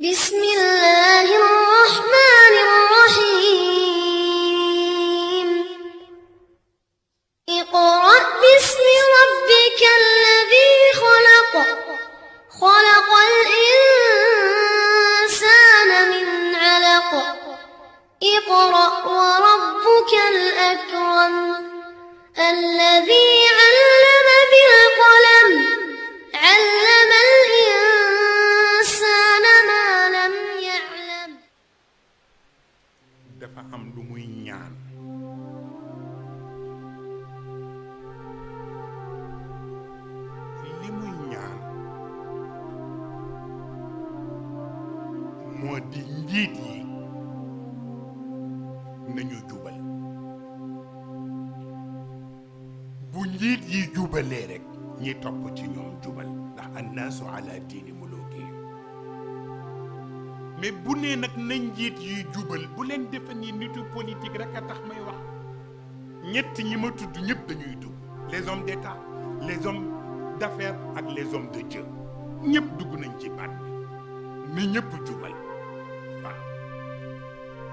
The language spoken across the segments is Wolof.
بسم الله الرحمن الرحيم اقرأ باسم ربك الذي خلق خلق الإنسان من علق اقرأ وربك الأكرم الذي علم بالقلم علم الإنسان ما لم يعلم dafa am lu muy ñaan li muy ñaan moo di njiit yi nañu jubal bu njiit yi jubalee rek ñi topp ci ñoom jubal ndax annaasu ala diini mulukihim mais bu nee nag na njiit yuy jubal bu leen defe ni nitu politique rek a tax may wax ñett ñi ma tudd ñëpp dañuy dugg les hommes d'État les hommes d'affaires ak les hommes de Dieu ñëpp dugg nañ ci baat bi ni ñëpp jubal waaw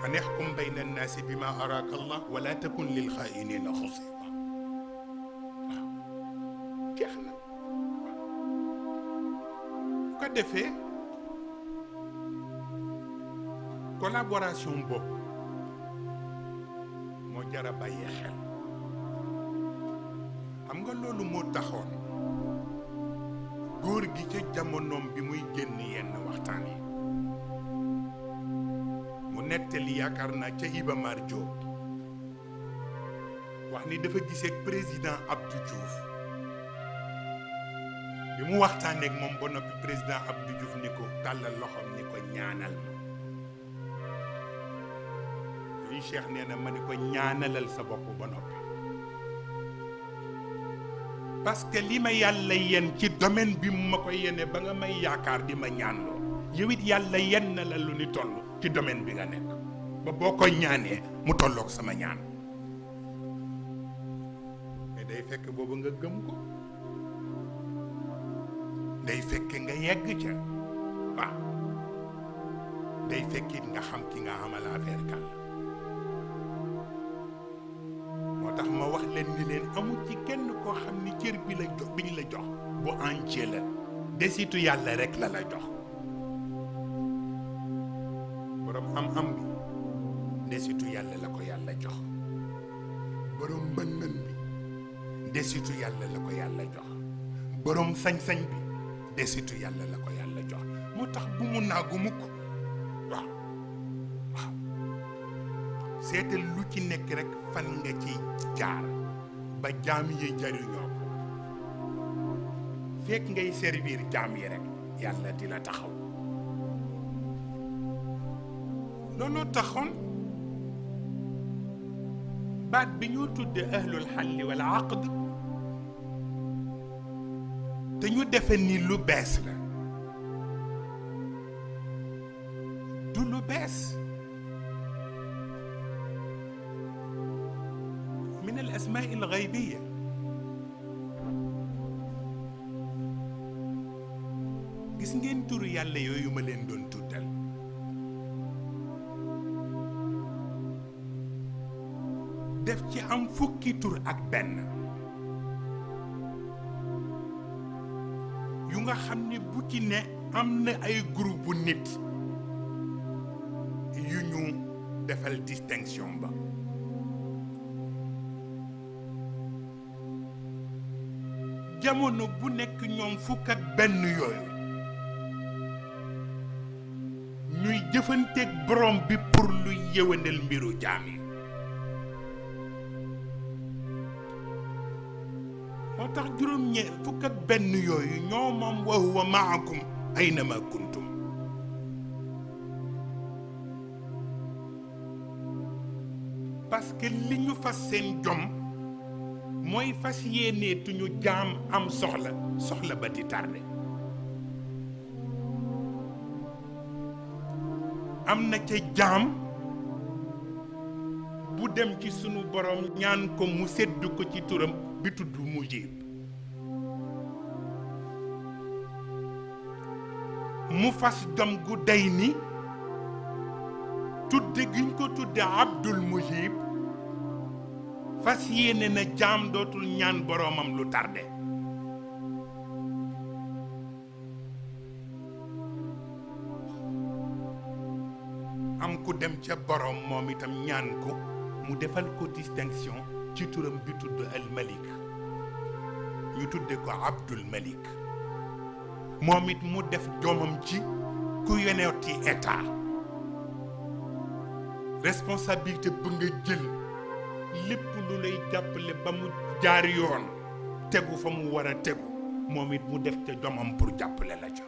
an ihkum bayna annaasi bima araka allah wala takun lil xaa'inina xasiba waaw jeex na bu ko defee collaboration boobu moo jar a bàyyi xel xam nga loolu moo taxoon góor gi ca jamonoom bi muy génn yenn waxtaan yi mu nettali yaakaar naa ca Iba Mar Diop wax ni dafa gisee président Abdou Diouf bi mu waxtaaneek moom ba noppi président Abdou Diouf ni ko tàllal loxoom ni ko ñaanal ma li Cheikh nee na ma ni ko ñaanalal sa bopp ba noppi parce que li ma yàlla yen ci domaine bi mu ma ko yene ba nga may yaakaar di ma ñaanloo yow it yàlla yen na la lu ni toll ci domaine bi nga nekk ba boo ko ñaanee mu tolloog sama ñaan mais day fekk boobu nga gëm ko day fekk nga yegg ca waaw day fekkit nga xam ki nga amal affaire kan moo tax ma wax leen ni leen amul ci kenn koo xam ni cër bi la jox bi ñu la jox bu entier la desitu yàlla rek la la jox borom am-am bi desitu yàlla la ko yàlla jox borom mën-mën bi desitu yàlla la ko yàlla jox borom sañ-sañ bi desitu yàlla la ko yàlla jox moo tax bu mu naagu mukk waaw waaw seetal lu ci nekk rek fan nga ci jaar ba jaam yi jariñoo ko fekk ngay servir jaam yi rek yàlla di la taxaw looloo taxoon baat bi ñoo tudde ahlul xalli wal aqd te ñu defe ni lu bees la du lu bees min al asmaa al gaybiya gis ngeen turu yàlla yooyu ma leen doon tuddal def ci am fukki tur ak benn yu nga xam ne bu ci ne am na ay groupe nit yu ñu defal distinction ba jamono bu nekk ñoom fukk ak benn yooyu ñuy jëfanteeg borom bi pour lu yëwénal mbiru jaam yi moo tax juróom-ñeent fukk ak benn yooyu ñoo moom wa huwa maakum aynama kuntum parce que li ñu fas seen jom mooy fas yéeneetuñu jaam am soxla ba di tardé am na ca jaam bu dem ci sunu borom ñaan ko mu sedd ko ci turam bi tudd Mujib mu fas jom gu day ni tudde giñ ko tudde Abdul Mujib fas yéene na jaam dootul ñaan boroomam lu tardé am ku dem ca boroom moom itam ñaan ko mu defal ko distinction ci turam bi tudd al Malik ñu tudde ko Abdul Malik moom it mu def jomam ci ku yoneeti état responsabilité ba nga jël lépp lu lay jàppale ba mu jaar yoon tegu fa mu war a tegu moom it mu def ca jomam pour jàppale la ca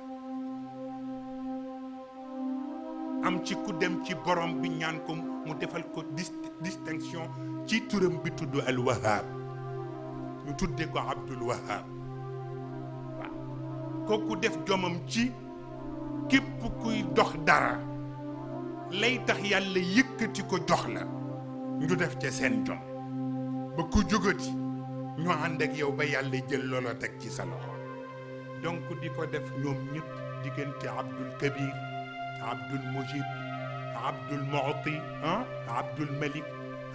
am ci ku dem ci borom bi ñaan ko mu defal ko distinction ci turam bi tudd al Wahhab ñu tudde ko Abdul Wahhab waaw kooku def jomam ci képp kuy dox dara lay tax yàlla yëkkati ko jox la ñu def ca seen jom ba ku jógati ñu ànd ak yow ba yàlla jël loola teg ci sa loxo donc di ko def ñoom ñëpp diggante Abdul Kabir Abdul Mujib Abdul Mu'ti Abdul Malik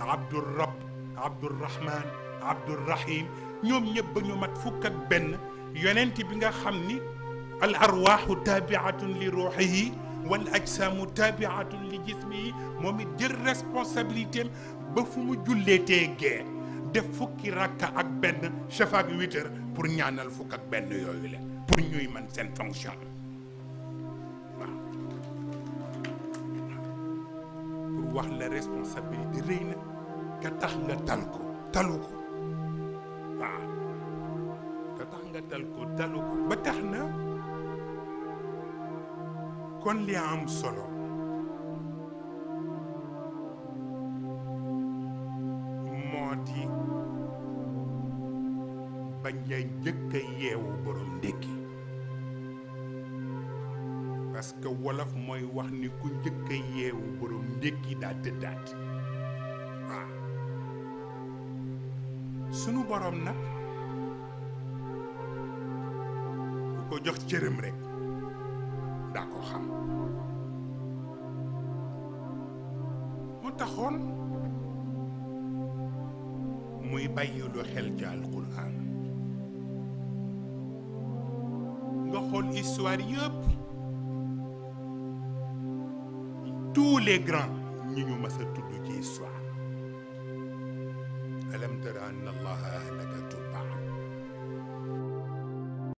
Abdul Rabb Abdul Rahman Abdul Rahim ñoom ñëpp ba ñu mat fukk ak benn yonent bi nga xam ni al arwaaxu taabiatun li ruuxihi wal ajsaamu taabiatun li jismihi moom it jël responsabilité am ba fu mu julleetee gee def fukki rakka ak benn chafa ak 8 heures pour ñaanal fukk ak benn yooyu la pour ñuy man seen fonction waaw pour wax la responsabilité rëy na ka tax nga tal ko talu ko waaw ka tax nga tal ko talu ko ba tax na kon li am solo moo di bañ a njëkk a yeewu borom ndékki parce que wolof mooy wax ni ku njëkk a yeewu borom ndékki daa tëddaat waaw sunu borom nag ku ko jox cëram rek daa ko xam moo taxoon muy bàyyilu xel ci alquran nga xool histoire yëpp tous les grands ñi ñu mës a tudd ci histoire alam tara anna allaha